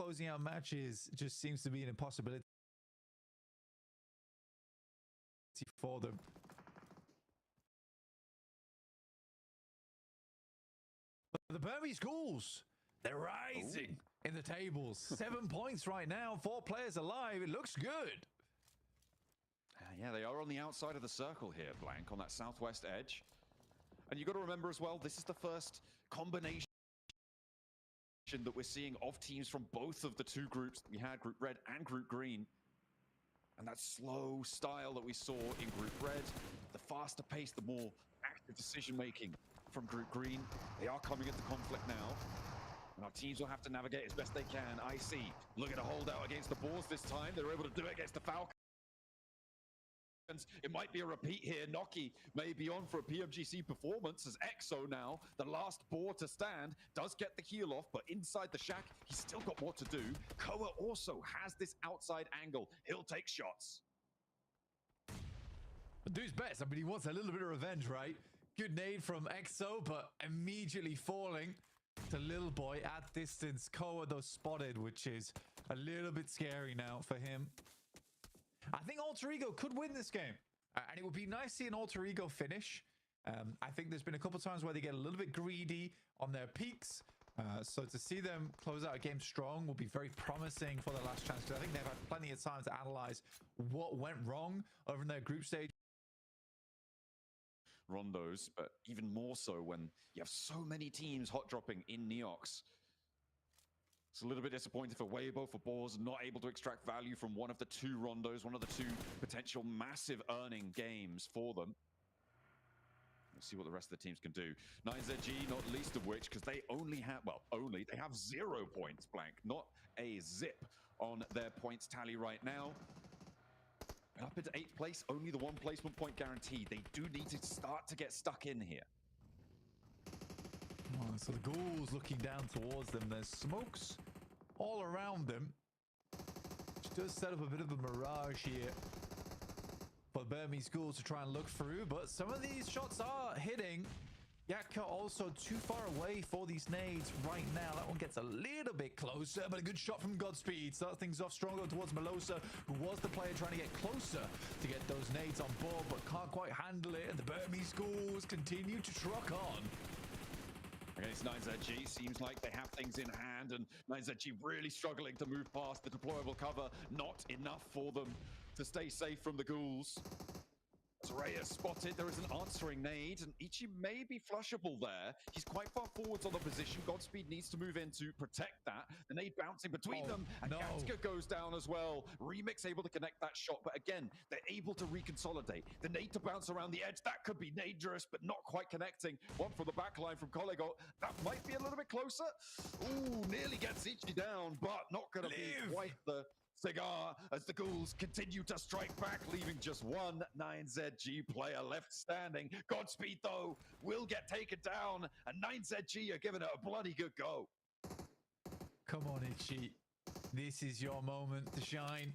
closing out matches just seems to be an impossibility for them. But the Burmese Ghouls, they're rising in the tables. 7 points right now, 4 players alive. It looks good. Yeah, they are on the outside of the circle here, Blank, on that southwest edge. And you've got to remember as well, this is the first combination that we're seeing of teams from both of the two groups. We had Group Red and Group Green. And that slow style that we saw in Group Red, the faster pace, the more active decision-making from Group Green. They are coming into conflict now. And our teams will have to navigate as best they can. I see. Look at a holdout against the Boars this time. They're able to do it against the Falcons. It might be a repeat here. Noki may be on for a PUBGC performance as EXO now, the last boar to stand, does get the heal off, but inside the shack, he's still got more to do. Koa also has this outside angle. He'll take shots. Do his best. I mean, he wants a little bit of revenge, right? Good nade from EXO, but immediately falling to Little Boy at distance. Koa, though, spotted, which is a little bit scary now for him. I think Alter Ego could win this game. And it would be nice to see an Alter Ego finish. I think there's been a couple times where they get a little bit greedy on their peaks. So to see them close out a game strong will be very promising for their last chance. Because I think they've had plenty of time to analyze what went wrong over in their group stage. Rondos, but even more so when you have so many teams hot dropping in Neox. It's a little bit disappointing for Weibo, for Boars, not able to extract value from one of the two Rondos, one of the two potential massive earning games for them. We'll see what the rest of the teams can do. 9ZG, not least of which, because they only have, well, they have 0 points, Blank, not a zip on their points tally right now. Up into 8th place, only the 1 placement point guaranteed. They do need to start to get stuck in here. Oh, so the Ghouls looking down towards them. There's smokes all around them, which does set up a bit of a mirage here for the Burmese Ghouls to try and look through. But some of these shots are hitting. Yakka also too far away for these nades right now. That one gets a little bit closer, but a good shot from Godspeed. Starts things off strong towards Melosa, who was the player trying to get closer to get those nades on board, but can't quite handle it. And the Burmese Ghouls continue to truck on. Against 9ZG, seems like they have things in hand, and 9ZG really struggling to move past the deployable cover. Not enough for them to stay safe from the Ghouls. As Reyes spotted, there is an answering nade, and Ichi may be flushable there. He's quite far forwards on the position. Godspeed needs to move in to protect that. The nade bouncing between them, and Gatska goes down as well. Remix able to connect that shot, but again, they're able to reconsolidate. The nade to bounce around the edge, that could be dangerous, but not quite connecting. One from the back line from Collego. That might be a little bit closer. Ooh, nearly gets Ichi down, but not going to be quite the cigar as the Ghouls continue to strike back, leaving just one 9ZG player left standing. Godspeed, though, will get taken down, and 9ZG are giving it a bloody good go. Come on, Ichi. This is your moment to shine.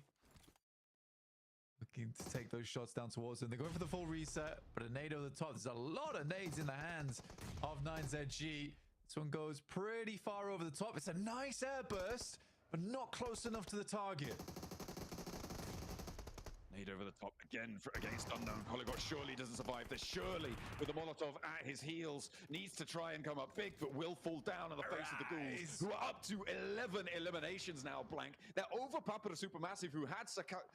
Looking to take those shots down towards them. They're going for the full reset, but a nade over the top. There's a lot of nades in the hands of 9ZG. This one goes pretty far over the top. It's a nice air burst, but not close enough to the target. Nade over the top again against Unknown. Polygot surely doesn't survive this. Surely, with the Molotov at his heels, needs to try and come up big, but will fall down in the face of the Ghouls, who are up to 11 eliminations now, Blank. They're over Papara Supermassive, who had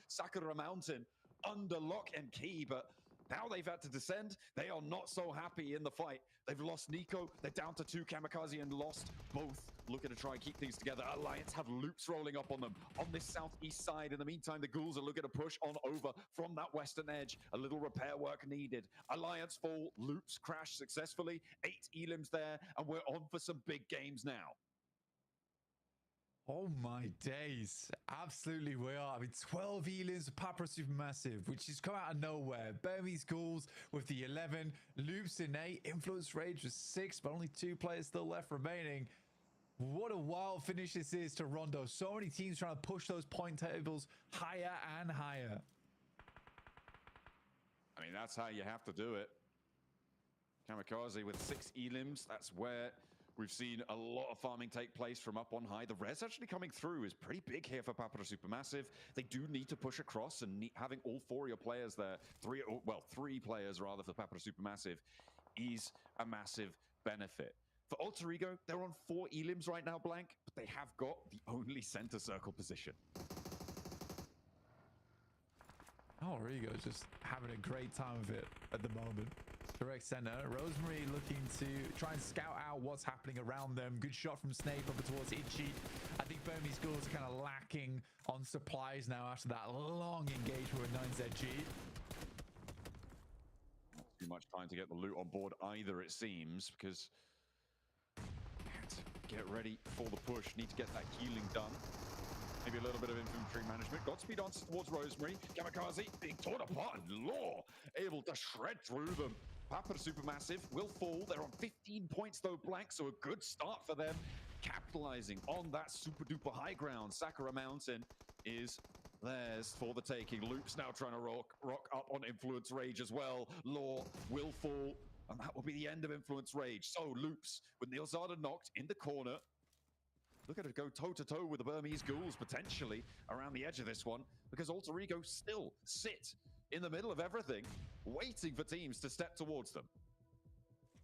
Sakura Mountain under lock and key, but now they've had to descend. They are not so happy in the fight. They've lost Nico. They're down to 2 Kamikaze and lost both. Looking to try and keep things together. Alliance have loops rolling up on them on this southeast side. In the meantime, the Ghouls are looking to push on over from that western edge. A little repair work needed. Alliance fall. Loops crash successfully. 8 elims there, and we're on for some big games now. Oh my days. Absolutely we are. I mean, 12 elims of Papara Supermassive, which has come out of nowhere. Burmese Ghouls with the 11. Loops in 8. Influence Rage with 6, but only 2 players still left remaining. What a wild finish this is to Rondo. So many teams trying to push those point tables higher and higher. I mean, that's how you have to do it. Kamikaze with 6 elims. That's where We've seen a lot of farming take place from up on high. The res actually coming through is pretty big here for Papara Supermassive. They do need to push across, and having all four of your players there, three players rather for Papara Supermassive, is a massive benefit. For Alter Ego, they're on 4 elims right now, Blank, but they have got the only center circle position. Alter Ego is just having a great time of it at the moment. Direct center. Rosemary looking to try and scout out what's happening around them. Good shot from Snape over towards Itchy. I think Burmese Ghouls are kind of lacking on supplies now after that long engagement with 9ZG. Not too much time to get the loot on board either, it seems, because get ready for the push. Need to get that healing done. Maybe a little bit of infantry management. Godspeed on towards Rosemary. Kamikaze being torn apart, and Law able to shred through them. Papara Supermassive will fall. They're on 15 points though, Blank, so a good start for them. Capitalizing on that super duper high ground. Sakura Mountain is theirs for the taking. Loop's now trying to rock up on Influence Rage as well. Law will fall, and that will be the end of Influence Rage. So Loops, with Nilzada knocked in the corner, look at it go toe-to-toe with the Burmese Ghouls, potentially, around the edge of this one, because Alter Ego still sit in the middle of everything, waiting for teams to step towards them.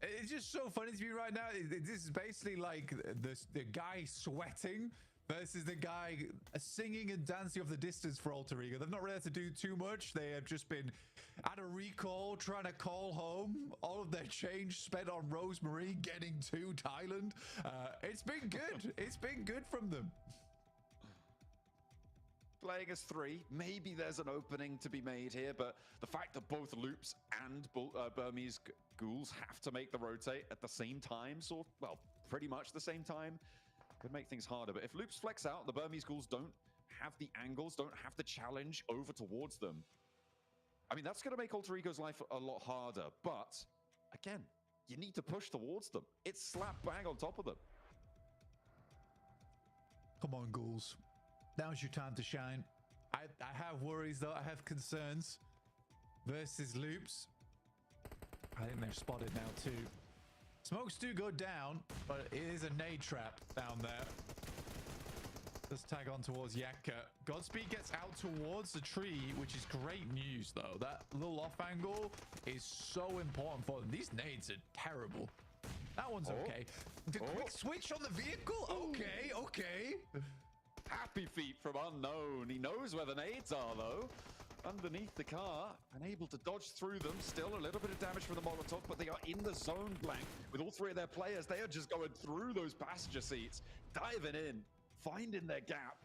It's just so funny to me right now. This is basically like the guy sweating versus the guy singing and dancing off the distance for Alter Ego. They've not really had to do too much. They have just been at a recall, trying to call home. All of their change spent on Rosemary, getting to Thailand. It's been good. It's been good from them. Playing as 3, maybe there's an opening to be made here, but the fact that both Loops and Burmese Ghouls have to make the rotate at the same time, pretty much the same time, could make things harder. But if Loops flex out, the Burmese Ghouls don't have the angles, don't have the challenge over towards them. I mean, that's going to make Alter Ego's life a lot harder. But again, you need to push towards them. It's slap bang on top of them. Come on, Ghouls. Now's your time to shine. I have worries, though. I have concerns. Versus Loops. I think they're spotted now, too. Smokes do go down, but it is a nade trap down there. Let's tag on towards Yakka. Godspeed gets out towards the tree, which is great news, though. That little off angle is so important for them. These nades are terrible. That one's okay. The quick switch on the vehicle? Okay, okay. Happy feet from Unknown. He knows where the nades are, though. Underneath the car and able to dodge through them. Still a little bit of damage from the Molotov, but they are in the zone, Blank. With all 3 of their players, they are just going through those passenger seats, diving in, finding their gap.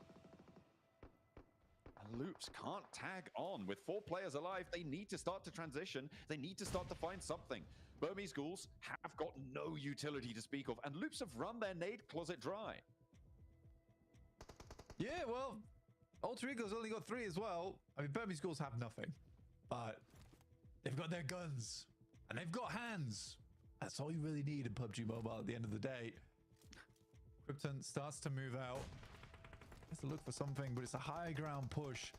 And Loops can't tag on. With 4 players alive, they need to start to transition. They need to start to find something. Burmese Ghouls have got no utility to speak of, and Loops have run their nade closet dry. Yeah, well, Alter Ego's only got 3 as well. I mean, Burmese Ghouls have nothing, but they've got their guns and they've got hands. That's all you really need in PUBG Mobile at the end of the day. Krypton starts to move out. Has to look for something, but it's a high ground push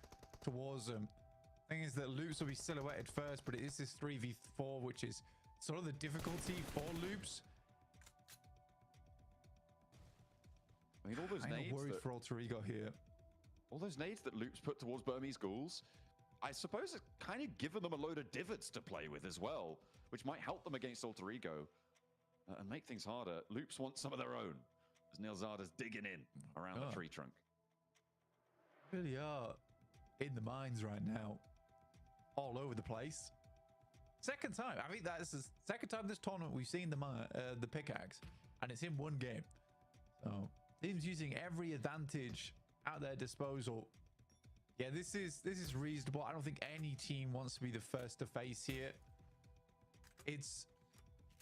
towards them. Thing is that Loops will be silhouetted first, but it is this 3v4, which is sort of the difficulty for Loops. I mean, all those nades. I'm worried for Alter Ego here. All those nades that Loops put towards Burmese Ghouls, I suppose it's kind of given them a load of divots to play with as well, which might help them against Alter Ego and make things harder. Loops want some of their own as Nilzada's digging in around the tree trunk. Really are in the mines right now, all over the place. Second time. I mean, that's the second time this tournament we've seen the pickaxe, and it's in one game. So teams using every advantage at their disposal. Yeah, this is reasonable. I don't think any team wants to be the first to face here. It's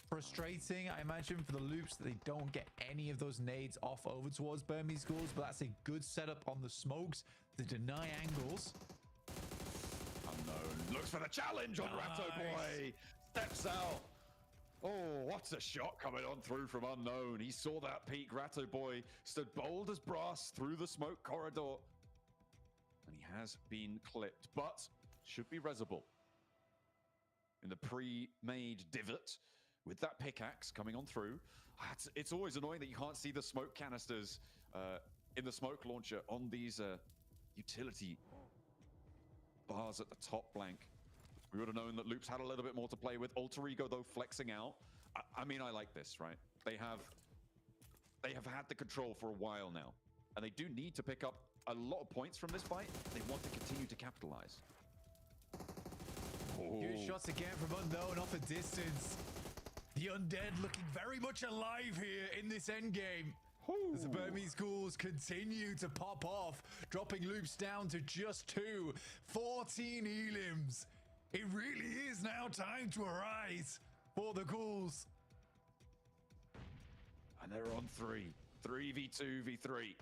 frustrating, I imagine, for the Loops that they don't get any of those nades off over towards Burmese Ghouls, but that's a good setup on the smokes to deny angles. Unknown looks for the challenge on Ratto Boy. Steps out. Oh, what a shot coming on through from Unknown. He saw that peak. Ratto Boy stood bold as brass through the smoke corridor. And he has been clipped, but should be resable. In the pre-made divot, with that pickaxe coming on through. It's always annoying that you can't see the smoke canisters in the smoke launcher on these utility bars at the top, Blank. We would have known that Loops had a little bit more to play with. Alter Ego, though, flexing out. I mean, I like this, right? They have had the control for a while now, and they do need to pick up a lot of points from this fight. They want to continue to capitalize. Good shots again from Unknown off a distance. The Undead looking very much alive here in this endgame. As the Burmese ghouls continue to pop off, dropping Loops down to just 2. 14 elims. It really is now time to arise for the ghouls. And they're on 3v2v3.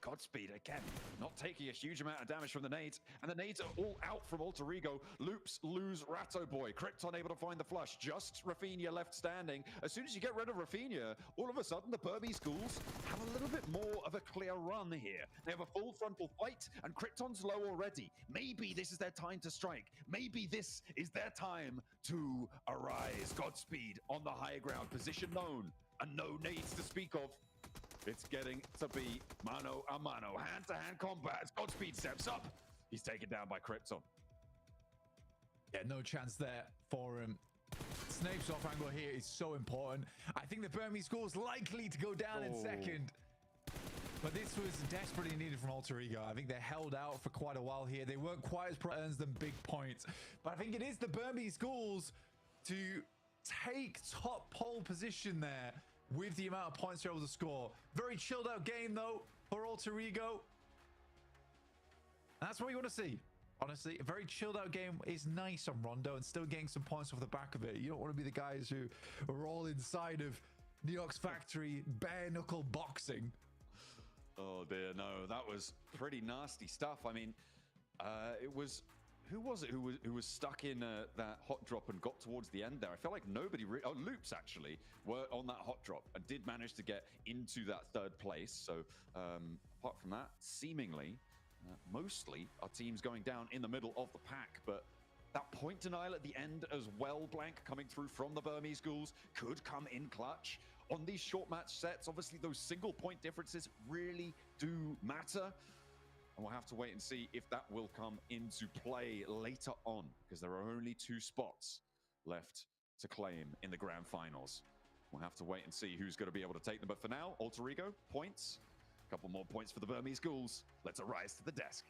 Godspeed again, not taking a huge amount of damage from the nades, and the nades are all out from Alter Ego. Loops lose Ratto Boy. Krypton able to find the flush. Just Rafinha left standing. As soon as you get rid of Rafinha, all of a sudden the Burmese ghouls have a little bit more of a clear run here. They have a full frontal fight, and Krypton's low already. Maybe this is their time to strike. Maybe this is their time to arise. Godspeed on the high ground. Position known, and no nades to speak of. It's getting to be mano a mano, hand-to-hand combat. As Godspeed steps up, he's taken down by Krypton. Yeah, no chance there for him. Snape's off angle here is so important. I think the Burmese ghouls likely to go down in second. But this was desperately needed from Alter Ego. I think they held out for quite a while here. They weren't quite as earns them big points. But I think it is the Burmese ghouls to take top pole position there with the amount of points they're able to score. Very chilled out game though for Alter Ego. That's what you want to see. Honestly, a very chilled out game is nice on Rondo and still getting some points off the back of it. You don't want to be the guys who are all inside of Neox Factory bare knuckle boxing. Oh dear, no, that was pretty nasty stuff. I mean, it was, who was it who was stuck in that hot drop and got towards the end there? I felt like nobody, Loops actually, were on that hot drop and did manage to get into that third place. So apart from that, seemingly, mostly our team's going down in the middle of the pack, but that point denial at the end as well, Blank, coming through from the Burmese ghouls could come in clutch. On these short match sets, obviously those single point differences really do matter. And we'll have to wait and see if that will come into play later on, because there are only 2 spots left to claim in the grand finals. We'll have to wait and see who's going to be able to take them. But for now, Alter Ego, points. A couple more points for the Burmese ghouls. Let's arise to the desk.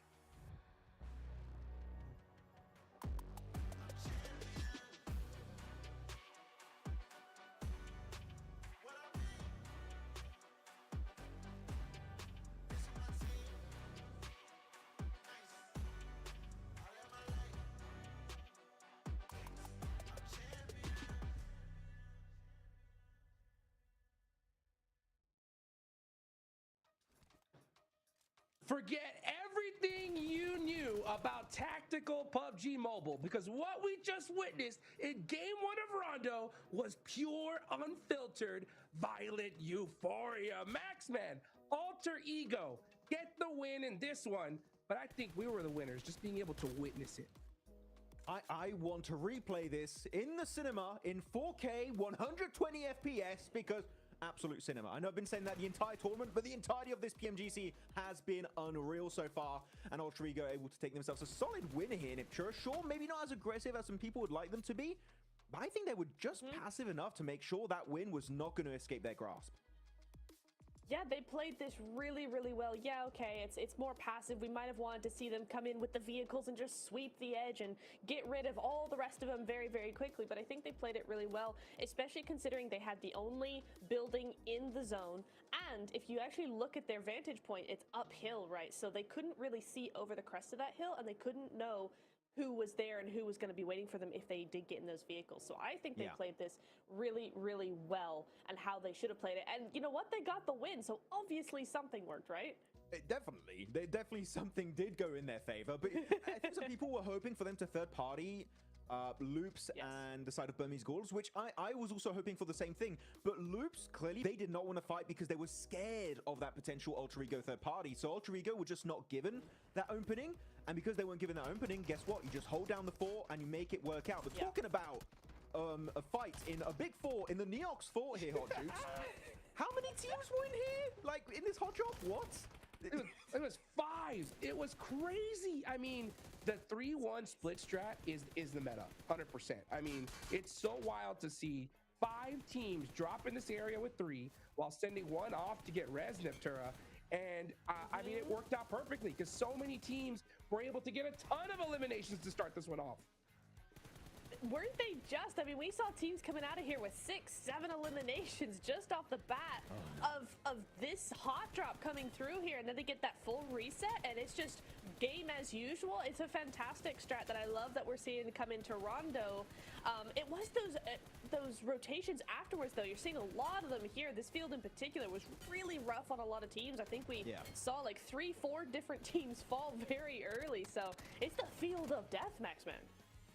Forget everything you knew about tactical PUBG Mobile, because what we just witnessed in Game 1 of Rondo was pure, unfiltered, violent euphoria. Maxman, Alter Ego, get the win in this one, but I think we were the winners, just being able to witness it. I want to replay this in the cinema in 4K 120 FPS because absolute cinema. I know I've been saying that the entire tournament, but the entirety of this PMGC has been unreal so far, and Alter Ego able to take themselves a solid win here in Iptura. Sure, maybe not as aggressive as some people would like them to be, but I think they were just passive enough to make sure that win was not going to escape their grasp. Yeah, they played this really, really well. Yeah, okay, it's more passive. We might have wanted to see them come in with the vehicles and just sweep the edge and get rid of all the rest of them very, very quickly. But I think they played it really well, especially considering they had the only building in the zone. And if you actually look at their vantage point, it's uphill, right? So they couldn't really see over the crest of that hill, and they couldn't know who was there and who was going to be waiting for them if they did get in those vehicles. So I think they played this really, really well, and how they should have played it. And you know what? They got the win, so obviously something worked, right? Definitely something did go in their favor, but I think some people were hoping for them to third party Loops and the side of Burmese ghouls, which I was also hoping for the same thing. But Loops, clearly, they did not want to fight because they were scared of that potential Alter Ego third party. So Alter Ego were just not given that opening. And because they weren't given that opening, guess what? You just hold down the fort and you make it work out. But talking about a fight in a big fort in the Neox fort here, Hot Jukes. How many teams were in here? Like, in this hot drop? What? It was 5. It was crazy. I mean, the 3-1 split strat is the meta, 100%. I mean, it's so wild to see 5 teams drop in this area with 3 while sending one off to get res Neptura. And I mean, it worked out perfectly because so many teams were able to get a ton of eliminations to start this one off. Weren't they just? I mean, we saw teams coming out of here with 6, 7 eliminations just off the bat of this hot drop coming through here, and then they get that full reset, and it's just game as usual. It's a fantastic strat that I love that we're seeing come into Rondo. It was those rotations afterwards, though. You're seeing a lot of them here. This field in particular was really rough on a lot of teams. I think we saw like 3, 4 different teams fall very early. So it's the field of death, Maxman.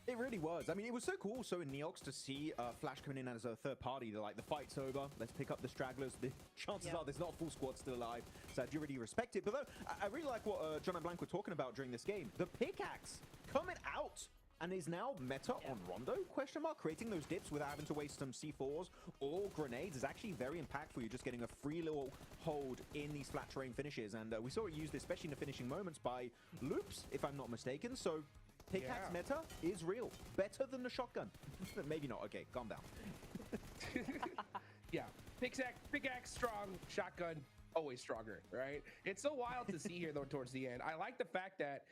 It really was. I mean, it was so cool. So in Neox to see Flash coming in as a third party, they're like, the fight's over. Let's pick up the stragglers. The chances are there's not a full squad still alive. So I do really respect it. But though, I really like what John and Blank were talking about during this game. The pickaxe coming out and is now meta on Rondo, question mark, creating those dips without having to waste some C4s or grenades is actually very impactful. You're just getting a free little hold in these flat terrain finishes. And we saw it used, especially in the finishing moments, by Loops, if I'm not mistaken. So pickaxe meta is real. Better than the shotgun. Maybe not. Okay, calm down. Yeah, pickaxe strong, shotgun always stronger, right? It's so wild to see here though towards the end. I like the fact that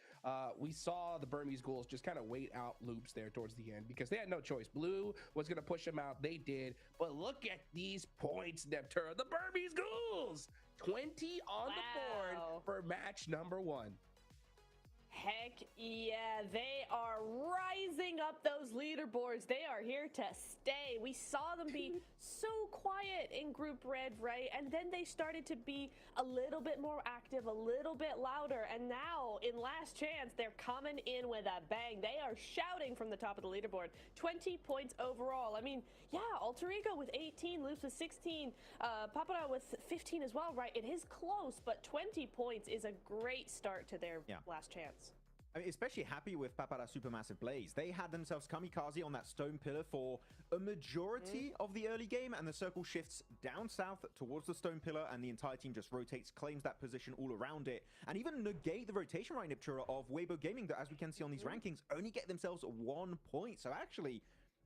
we saw the Burmese Ghouls just kind of wait out Loops there towards the end because they had no choice. Blue was going to push them out. They did. But look at these points, Neptura. The Burmese Ghouls! 20 on the board for match number 1. Heck yeah, they are rising up those leaderboards. They are here to stay. We saw them be so quiet in Group Red, right? And then they started to be a little bit more active, a little bit louder. And now in Last Chance, they're coming in with a bang. They are shouting from the top of the leaderboard. 20 points overall. I mean, yeah, Alter Ego with 18, Loops with 16, Papara with 15 as well, right? It is close, but 20 points is a great start to their Last Chance. I mean, especially happy with Papara Supermassive Blaze. They had themselves Kamikaze on that stone pillar for a majority of the early game, and the circle shifts down south towards the stone pillar, and the entire team just rotates, claims that position all around it, and even negate the rotation right, Niptura, of Weibo Gaming that, as we can see on these rankings, only get themselves 1 point. So actually,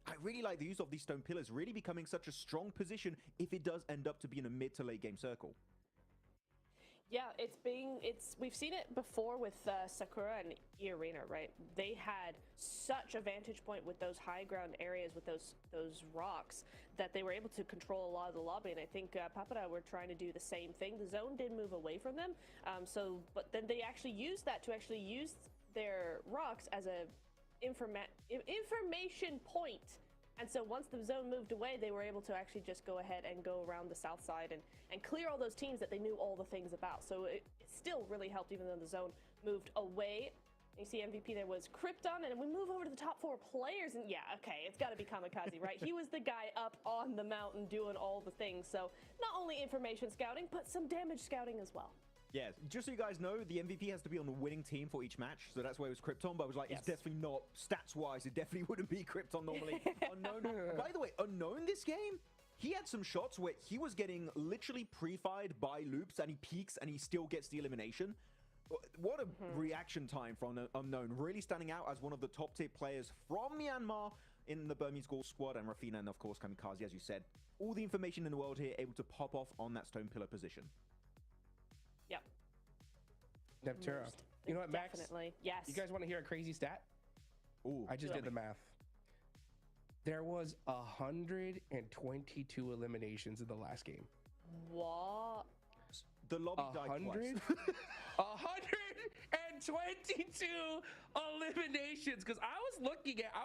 I really like the use of these stone pillars, really becoming such a strong position if it does end up to be in a mid to late game circle. Yeah, we've seen it before with Sakura and E Arena, right? They had such a vantage point with those high ground areas with those rocks that they were able to control a lot of the lobby. And I think Papara were trying to do the same thing. The zone did move away from them, but then they actually used that to actually use their rocks as a information point. And so once the zone moved away, they were able to actually just go ahead and go around the south side and clear all those teams that they knew all the things about. So it still really helped even though the zone moved away. You see MVP there was Krypton, and we move over to the top 4 players, and yeah, okay, it's got to be Kamikaze, right? He was the guy up on the mountain doing all the things. So not only information scouting, but some damage scouting as well. Yeah, just so you guys know, the MVP has to be on the winning team for each match, so that's why it was Krypton, but I was like, it's definitely not, stats-wise, it definitely wouldn't be Krypton normally. Unknown. By the way, Unknown this game, he had some shots where he was getting literally pre-fired by Loops, and he peaks, and he still gets the elimination. What a reaction time from Unknown, really standing out as one of the top-tier players from Myanmar in the Burmese Ghoul squad, and Rafina, and of course, Kamikaze, as you said. All the information in the world here, able to pop off on that stone pillar position. Yep. Neptura. You know what, Max? Definitely. Yes. You guys want to hear a crazy stat? Ooh. I just did the math. There was 122 eliminations in the last game. What? The lobby died twice. 122 eliminations. Because I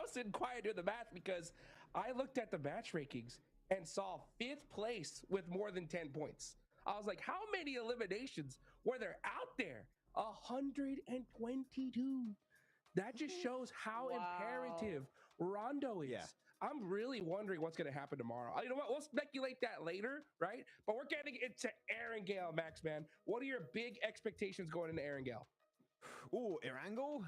was sitting quiet doing the math because I looked at the match rankings and saw 5th place with more than 10 points. I was like, how many eliminations were there out there? 122. That just shows how imperative Rondo is. Yeah. I'm really wondering what's going to happen tomorrow. You know what? We'll speculate that later, right? But we're getting into Erangel, Max, man. What are your big expectations going into Erangel? Oh, Erangel?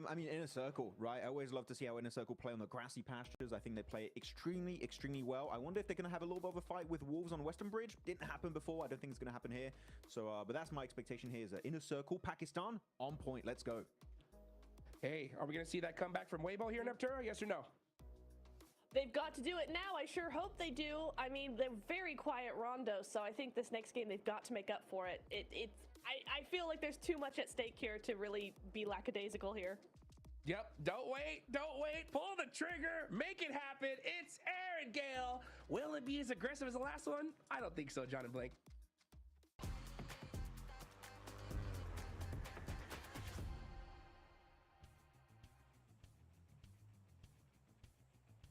I mean, Inner Circle, right? I always love to see how Inner Circle play on the grassy pastures. I think they play it extremely, extremely well. I wonder if they're going to have a little bit of a fight with Wolves on Western Bridge. Didn't happen before. I don't think it's going to happen here. So, but that's my expectation here is Inner Circle, Pakistan, on point. Let's go. Hey, are we going to see that comeback from Weibo here in Neptuna? Yes or no? They've got to do it now. I sure hope they do. I mean, they're very quiet Rondo, so I think this next game they've got to make up for it. I feel like there's too much at stake here to really be lackadaisical here. Yep, don't wait, pull the trigger, make it happen. It's Aaron Gale. Will it be as aggressive as the last one? I don't think so, John and Blake.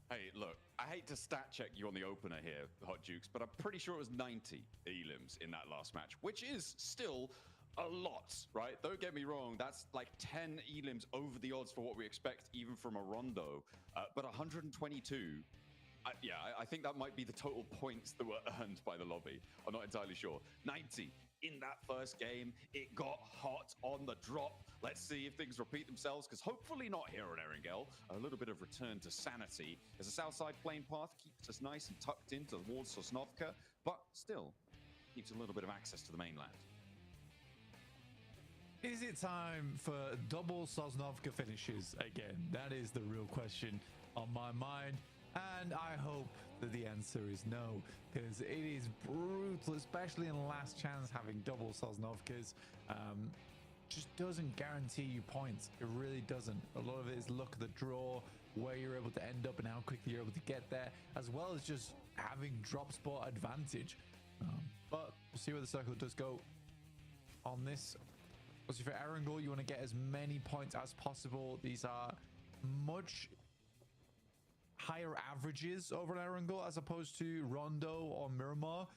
Hey, look, I hate to stat check you on the opener here, Hot Jukes, but I'm pretty sure it was 90 elims in that last match, which is still a lot, right? Don't get me wrong, that's like 10 elims over the odds for what we expect even from a Rondo, but 122, I think that might be the total points that were earned by the lobby. I'm not entirely sure. 90 in that first game. It got hot on the drop. Let's see if things repeat themselves, because hopefully not here on Erangel. A little bit of return to sanity as the south side plane path keeps us nice and tucked in towards Sosnovka, but still keeps a little bit of access to the mainland. Is it time for double Sosnovka finishes again? That is the real question on my mind. And I hope that the answer is no, because it is brutal, especially in last chance having double Sosnovkas. Just doesn't guarantee you points. It really doesn't. A lot of it is luck of the draw, where you're able to end up and how quickly you're able to get there, as well as just having drop spot advantage. But we'll see where the circle does go on this. Obviously for Erangel, you want to get as many points as possible. These are much higher averages over Erangel as opposed to Rondo or Miramar.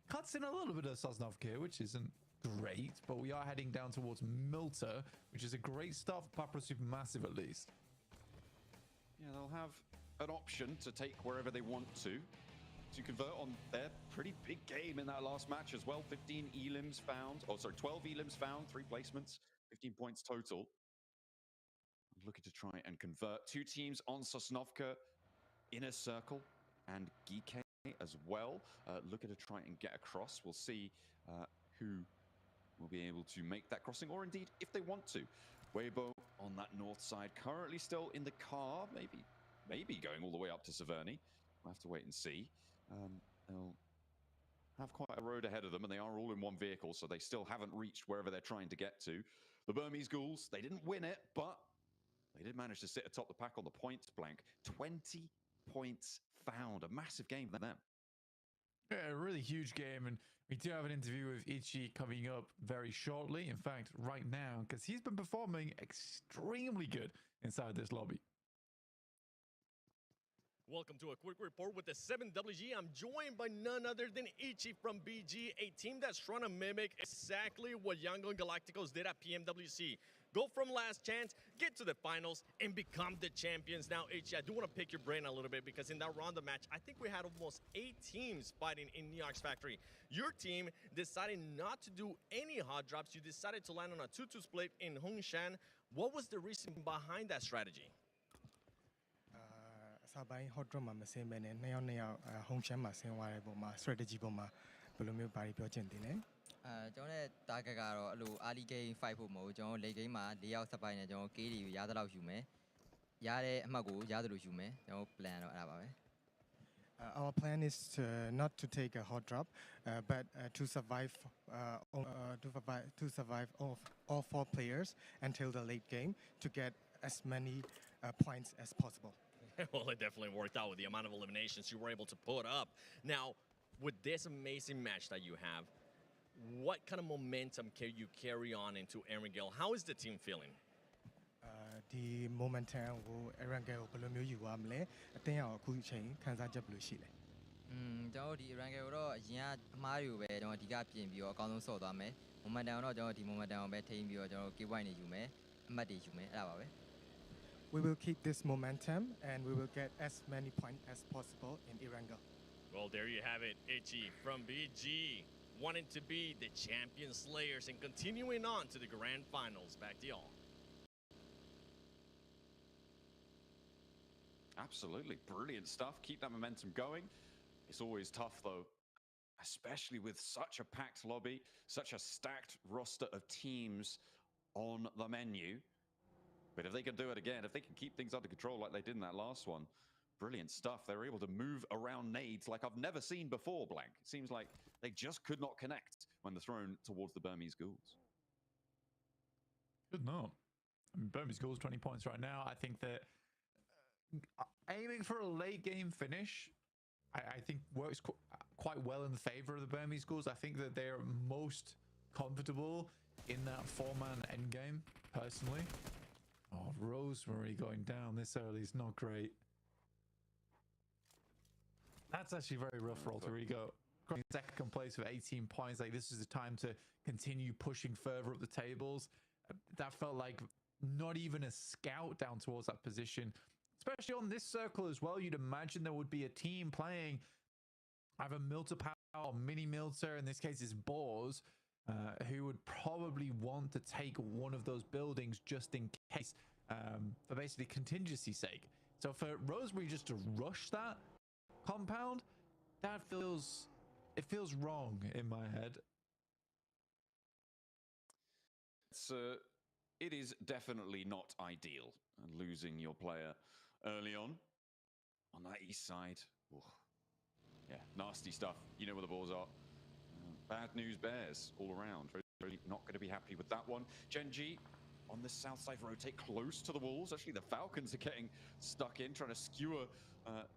Cuts in a little bit of Sosnovka, which isn't great, but we are heading down towards Milta, which is a great start for Papra Supermassive at least. Yeah, they'll have an option to take wherever they want to convert on their pretty big game in that last match as well. 15 elims found, 12 elims found, 3 placements, 15 points total. Looking to try and convert. 2 teams on Sosnovka, Inner Circle and Geek as well. Looking to try and get across. We'll see who will be able to make that crossing, or indeed if they want to. Weibo on that north side, currently still in the car, maybe going all the way up to Severny. We'll have to wait and see. They'll have quite a road ahead of them, and they are all in one vehicle, so they still haven't reached wherever they're trying to get to. The Burmese Ghouls, they didn't win it, but they did manage to sit atop the pack on the points blank. 20 points found. A massive game for them. Yeah, a really huge game, and we do have an interview with Ichi coming up very shortly. In fact, right now, because he's been performing extremely good inside this lobby. Welcome to a quick report with the 7WG. I'm joined by none other than Ichi from BG, a team that's trying to mimic exactly what Yangon Galacticos did at PMWC. Go from last chance, get to the finals, and become the champions. Now, Ichi, I do want to pick your brain a little bit, because in that round of match, I think we had almost 8 teams fighting in Neox Factory. Your team decided not to do any hot drops. You decided to land on a 2-2 split in Hongshan. What was the reason behind that strategy? စာပိုင်း hot drop မှာမဆင်းဘဲနဲ့နှစ်ယောက် home champ မှာဆင်းသွားတဲ့ပုံမှာ strategy ပုံမှာဘယ်လိုမျိုးဘာတွေပြောချင်တယ်လဲကျွန်တော်ရဲ့ target ကတော့အဲ့လို early game fight ဖို့မဟုတ်ကျွန်တော် late game မှာ4ယောက်စပိုင်းနဲ့ကျွန်တော် KD ကိုရသလောက်ယူမယ်ရတဲ့အမှတ်ကိုရသလိုယူမယ်ကျွန်တော် plan တော့အဲ့ဒါပါပဲ Our plan is not to take a hot drop, but to survive all 4 players until the late game to get as many points as possible. Well, it definitely worked out with the amount of eliminations you were able to put up. Now, with this amazing match that you have, what kind of momentum can you carry on into Erangel? How is the team feeling? ဒီ momentum ကို Erangel ကိုဘယ်လိုမျိုးယူရမလဲအတင်းအောင်အခုချိန်ခံစားချက်ဘယ်လိုရှိလဲကျွန်တော်ဒီ Erangel ကိုတော့အရင်ကအမားတွေကိုပဲကျွန်တော်အဓိကပြင်ပြီးတော့အကောင်းဆုံးဆော့သွားမယ် momentum တော့ကျွန်တော်ဒီ momentum ကိုပဲထိန်းပြီးတော့ကျွန်တော် key point တွေယူမယ်အမှတ်တွေယူမယ်အဲ့ဒါပါပဲ We will keep this momentum and we will get as many points as possible in Erangel. Well, there you have it, Ichi from BG. wanting to be the champion slayers and continuing on to the grand finals. Back to y'all. Absolutely. Brilliant stuff. Keep that momentum going. It's always tough, though, especially with such a packed lobby, such a stacked roster of teams on the menu. But if they can do it again, if they can keep things under control like they did in that last one, brilliant stuff. They're able to move around nades like I've never seen before, Blank. It seems like they just could not connect when they're thrown towards the Burmese Ghouls. Good not. I mean, Burmese Ghouls 20 points right now. I think that aiming for a late game finish, I think works quite well in favor of the Burmese Ghouls. I think that they're most comfortable in that 4-man endgame, personally. Oh, Rosemary going down this early is not great. That's actually very rough for Alter Ego. Second place with 18 points. Like, this is the time to continue pushing further up the tables. That felt like not even a scout down towards that position. Especially on this circle as well, you'd imagine there would be a team playing either Milter Power or Mini Milter, in this case it's Boars, who would probably want to take one of those buildings just in case, for basically contingency sake. So for Rosemary just to rush that compound, it feels wrong in my head. It is definitely not ideal, losing your player early on that east side. Ooh. Yeah, nasty stuff. You know where the balls are. Bad news bears all around. Really not going to be happy with that one. Genji on the south side rotate close to the walls. Actually, the Falcons are getting stuck in, trying to skewer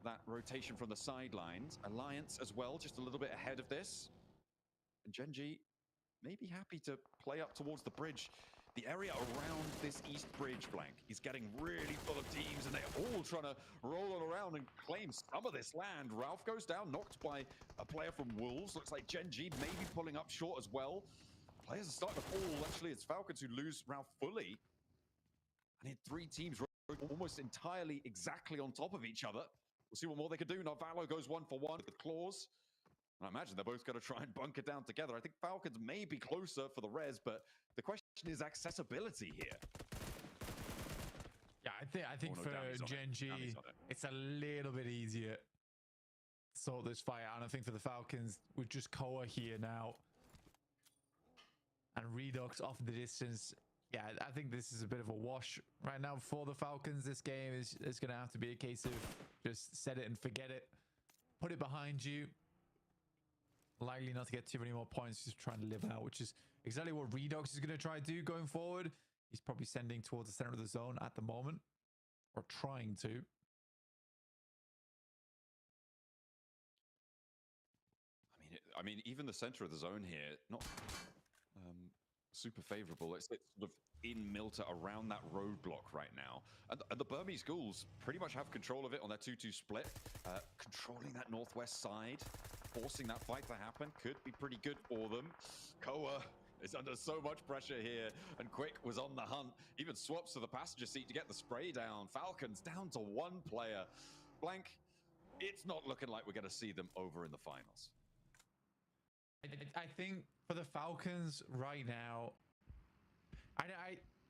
that rotation from the sidelines. Alliance as well, just a little bit ahead of this. And Genji may be happy to play up towards the bridge. The area around this east bridge, Blank, is getting really full of teams, and they're all trying to roll around and claim some of this land. Ralph goes down, knocked by a player from Wolves. Looks like Genji maybe pulling up short as well. Players are starting to fall. Actually, it's Falcons who lose Ralph fully. And in 3 teams almost entirely exactly on top of each other. We'll see what more they can do. Narvalo goes 1-for-1 with Claws. And I imagine they're both going to try and bunker down together. I think Falcons may be closer for the res, but the question is accessibility here. Yeah, I think for Genji, it's a little bit easier to sort this fight out. And I think for the Falcons, with just Koa here now and Redux off the distance, yeah, I think this is a bit of a wash right now for the Falcons. This game is going to have to be a case of just set it and forget it. Put it behind you. Likely not to get too many more points, just trying to live out, which is exactly what Redux is going to try to do going forward. He's probably sending towards the center of the zone at the moment, or trying to. I mean, even the center of the zone here, not super favorable. It's sort of in Milter around that roadblock right now. And the Burmese Ghouls pretty much have control of it on their 2-2 split. Controlling that northwest side, forcing that fight to happen could be pretty good for them. Koa is under so much pressure here, and Quick was on the hunt. Even swaps to the passenger seat to get the spray down. Falcons down to 1 player. Blank, it's not looking like we're going to see them over in the finals. I think for the Falcons right now,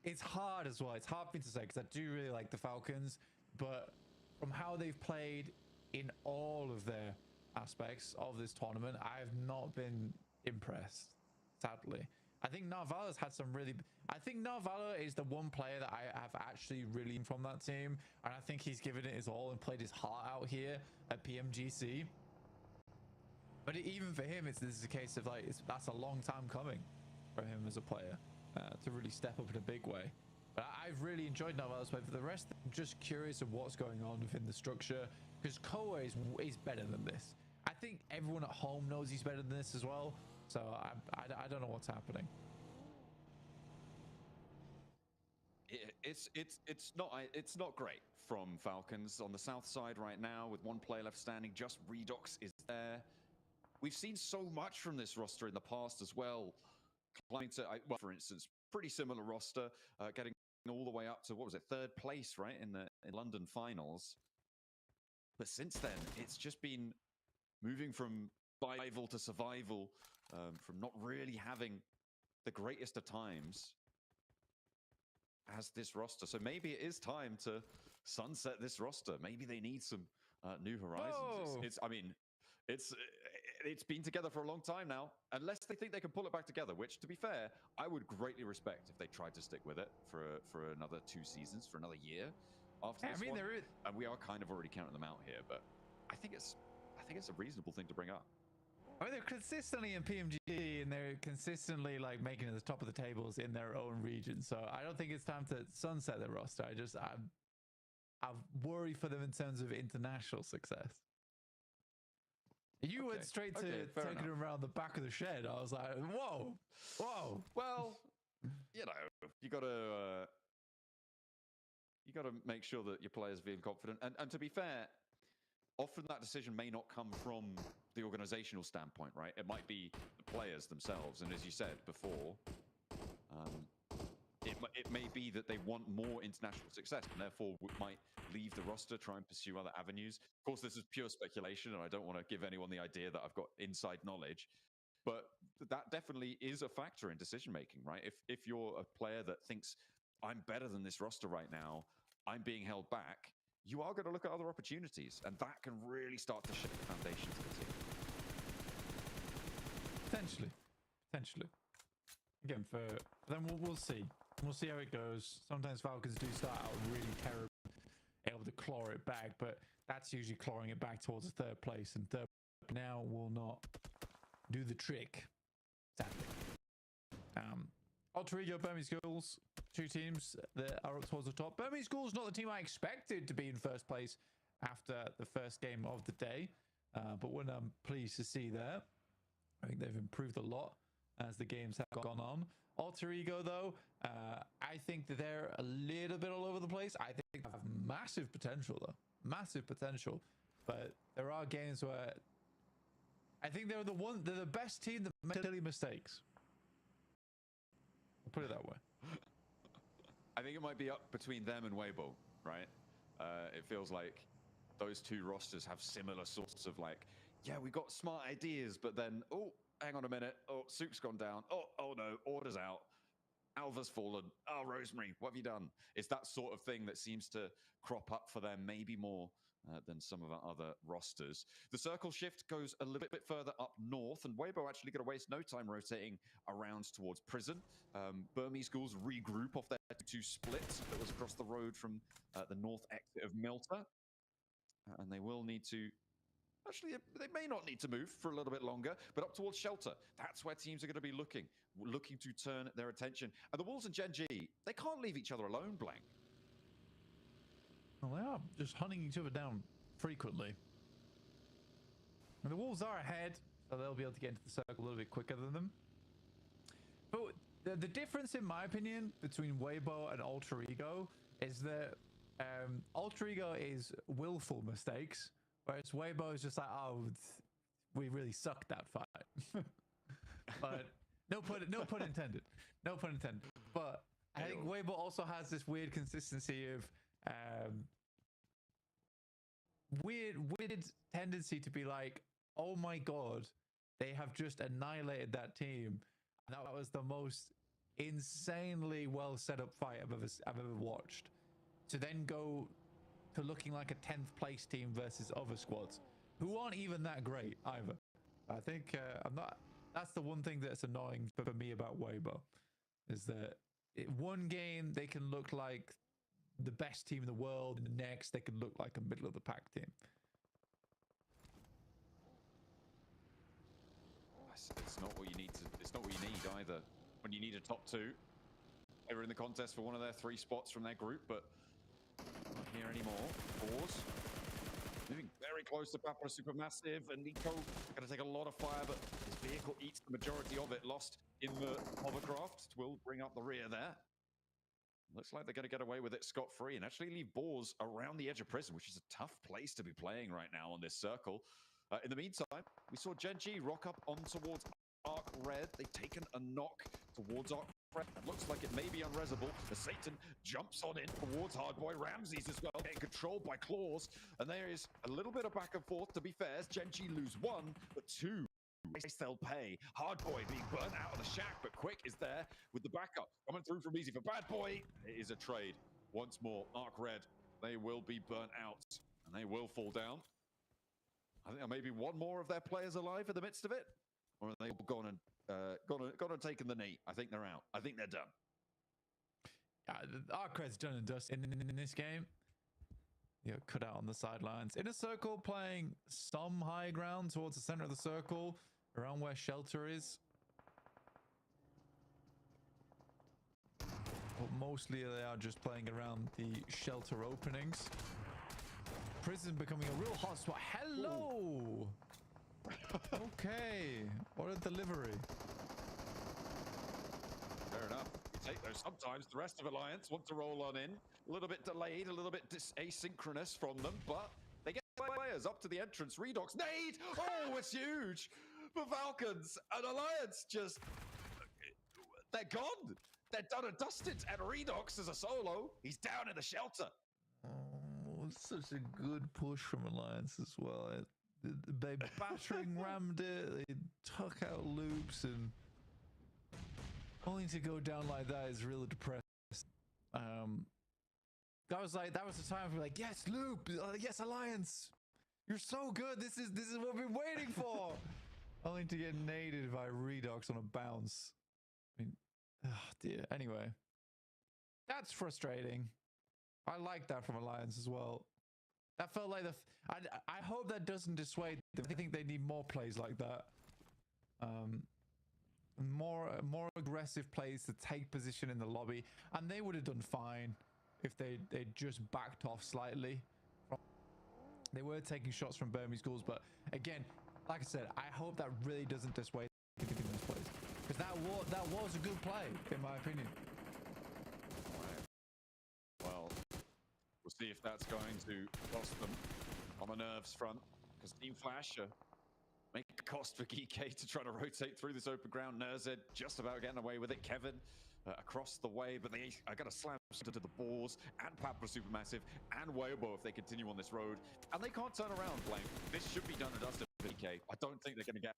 it's hard as well. It's hard for me to say because I do really like the Falcons, but from how they've played in all of their aspects of this tournament, I have not been impressed, sadly. I think Narvalo's had some really... I think Narvalo is the one player that I have actually really from that team, and I think he's given it his all and played his heart out here at PMGC. But even for him, this is a case of like, that's a long time coming for him as a player to really step up in a big way. But I've really enjoyed Narvalo's play. For the rest, I'm just curious of what's going on within the structure, because Koa is better than this. I think everyone at home knows he's better than this as well. So I don't know what's happening. It's not great from Falcons on the south side right now with 1 player left standing. Just Redox is there. We've seen so much from this roster in the past as well. Climbing to, well, for instance, pretty similar roster, getting all the way up to, what was it, 3rd place, right, in London finals. But since then, it's just been moving from survival to survival, from not really having the greatest of times as this roster. So maybe it is time to sunset this roster. Maybe they need some new horizons. Oh. I mean, it's been together for a long time now. Unless they think they can pull it back together, which, to be fair, I would greatly respect if they tried to stick with it for another 2 seasons, for another year after this one. And we are kind of already counting them out here, but I think it's a reasonable thing to bring up. I mean, they're consistently in PMG and they're consistently like making it to the top of the tables in their own region. So I don't think it's time to sunset the roster. I worry for them in terms of international success. You went straight to taking them around the back of the shed. I was like, whoa. Well, you know, you gotta make sure that your players feel confident. And to be fair, often that decision may not come from the organizational standpoint, right? It might be the players themselves. And as you said before, it may be that they want more international success and therefore might leave the roster, try and pursue other avenues. Of course, this is pure speculation, and I don't want to give anyone the idea that I've got inside knowledge. But that definitely is a factor in decision making, right? If you're a player that thinks, I'm better than this roster right now, I'm being held back, you are going to look at other opportunities, and that can really start to shape the foundations of the team. Potentially. Again, for then we'll see. We'll see how it goes. Sometimes Falcons do start out really terrible, able to claw it back, but that's usually clawing it back towards the 3rd place, and 3rd now will not do the trick, sadly. Alter Ego, Burmese Schools, 2 teams that are up towards the top. Burmese Schools not the team I expected to be in 1st place after the first game of the day, but what I'm pleased to see there. I think they've improved a lot as the games have gone on. Alter Ego, though, I think that they're a little bit all over the place. I think they have massive potential, though. Massive potential. But there are games where I think they're the best team that make silly mistakes. I'll put it that way. I think it might be up between them and Weibo, right? It feels like those 2 rosters have similar sorts of like, yeah, we got smart ideas, but then, oh, hang on a minute. Oh, Soup's gone down. Oh no, Order's out. Alva's fallen. Oh, Rosemary, what have you done? It's that sort of thing that seems to crop up for them, maybe more than some of our other rosters. The circle shift goes a little bit further up north, and Weibo actually going to waste no time rotating around towards Prison. Burmese Schools regroup off their 2 splits that was across the road from the north exit of Milta. And they will need to... Actually, they may not need to move for a little bit longer, but up towards Shelter. That's where teams are going to be looking to turn their attention. And the Wolves and Gen G, they can't leave each other alone, Blank. Well, they are just hunting each other down frequently. And the Wolves are ahead, so they'll be able to get into the circle a little bit quicker than them. But the difference, in my opinion, between Weibo and Alter Ego is that Alter Ego is willful mistakes, whereas Weibo is just like, oh, we really sucked that fight. But no pun intended. No pun intended. But I think Weibo also has this weird consistency of weird tendency to be like, oh my god, they have just annihilated that team. That was the most insanely well set up fight I've ever watched. To then go to looking like a 10th place team versus other squads who aren't even that great either. I think that's the one thing that's annoying for me about Weibo, is that one game they can look like the best team in the world, and the next they can look like a middle of the pack team. It's not what you need either. When you need a top 2, they were in the contest for one of their 3 spots from their group, but not here anymore. Pause. Moving very close to Papa Supermassive, and Nico going to take a lot of fire, but his vehicle eats the majority of it. Lost in the hovercraft. Will bring up the rear there. Looks like they're going to get away with it scot-free and actually leave Boars around the edge of Prison, which is a tough place to be playing right now on this circle. In the meantime, we saw Gen G rock up on towards Arc Red. They've taken a knock towards Arc Red. Looks like it may be unresable. The Satan jumps on in towards Hardboy. Ramses as well, getting controlled by Claws. And there is a little bit of back and forth, to be fair. Gen G lose 1, but 2 price they'll pay. Hard Boy being burnt out of the shack, but Quick is there with the backup. Coming through from Easy for Bad Boy. It is a trade. Once more, Arc Red, they will be burnt out, and they will fall down. I think there may be one more of their players alive in the midst of it, or are they gone and taken the knee? I think they're out. I think they're done. Arc Red's done and dusted in this game. Cut out on the sidelines. Inner circle playing some high ground towards the center of the circle, around where shelter is. But mostly they are just playing around the shelter openings. Prison becoming a real hot spot. Hello! Okay, what a delivery. Fair enough. You take those. Sometimes the rest of Alliance want to roll on in. A little bit delayed, a little bit asynchronous from them, but they get players up to the entrance. Redox nade! Oh, it's huge! For Falcons and Alliance just... They're gone! They're done and dusted, and Redox as a solo, he's down in the shelter. Oh, such a good push from Alliance as well. They battering rammed it, they took out loops, and only to go down like that is really depressing. That was the time for like, yes, loop, yes, Alliance, you're so good. This is what we've been waiting for. Only to get naded by Redox on a bounce. I mean, oh dear. Anyway, that's frustrating. I like that from Alliance as well. That felt like I hope that doesn't dissuade them. I think they need more plays like that. More aggressive plays to take position in the lobby, and they would have done fine if they just backed off slightly. They were taking shots from Burmese Ghouls, but again, like I said, I hope that really doesn't dissuade them from those plays, because that was a good play in my opinion. Well, we'll see if that's going to cost them on the nerves front, because Team Flash make a cost for GK to try to rotate through this open ground. Nerzed just about getting away with it. Kevin across the way, but they are going to slam to the Boars and Papra Supermassive and Weibo if they continue on this road. And they can't turn around, Blank. This should be done and dusted for GK. I don't think they're going to get...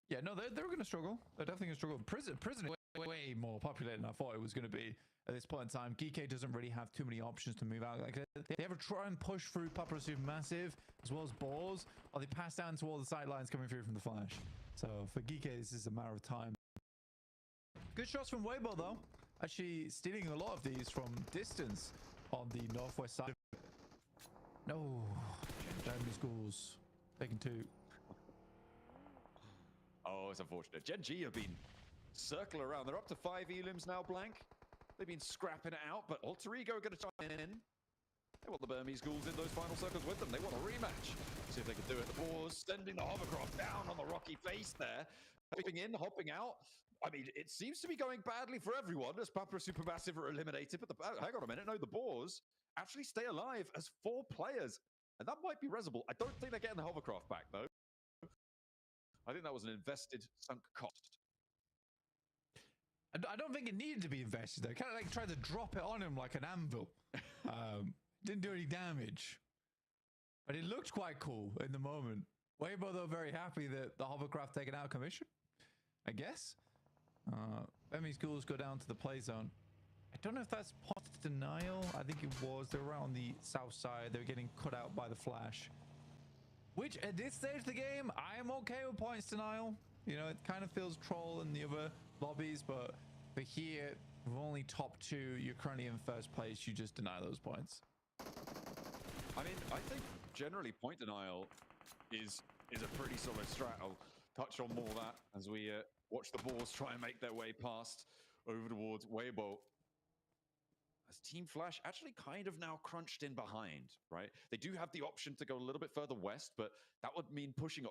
Yeah, no, they're going to struggle. They're definitely going to struggle. Prison is way more populated than I thought it was going to be at this point in time. GK doesn't really have too many options to move out. Like, they ever try and push through Papra Supermassive as well as Boars, or they pass down to all the sight lines coming through from the Flash. So for GK, this is a matter of time. Good shots from Weibo, though. Actually stealing a lot of these from distance on the northwest side. No, Jeremy Schools taking two. Oh, it's unfortunate. Gen G have been circling around. They're up to 5 elims now, Blank. They've been scrapping it out, but Alter Ego are going to try in. They want the Burmese Ghouls in those final circles with them. They want a rematch. See if they can do it. The Boars sending the hovercraft down on the rocky face there. Hopping in, hopping out. I mean, it seems to be going badly for everyone as Papra Supermassive are eliminated. But hang on a minute. No, the Boars actually stay alive as 4 players. And that might be Reservoir. I don't think they're getting the hovercraft back, though. I think that was an invested, sunk cost. I don't think it needed to be invested, though. Kind of like tried to drop it on him like an anvil. Didn't do any damage. But it looked quite cool in the moment. Weibo, though, very happy that the hovercraft taken out of commission, I guess. Burmese Ghouls go down to the play zone. I don't know if that's point denial. I think it was. They were around the south side. They were getting cut out by the Flash. Which, at this stage of the game, I am okay with points denial. You know, it kind of feels troll in the other lobbies, but for here, with only top 2, you're currently in first place. You just deny those points. I mean, I think generally point denial is a pretty solid strat. I'll touch on more of that as we watch the Boars try and make their way past over towards Weibo. As Team Flash actually kind of now crunched in behind, right? They do have the option to go a little bit further west, but that would mean pushing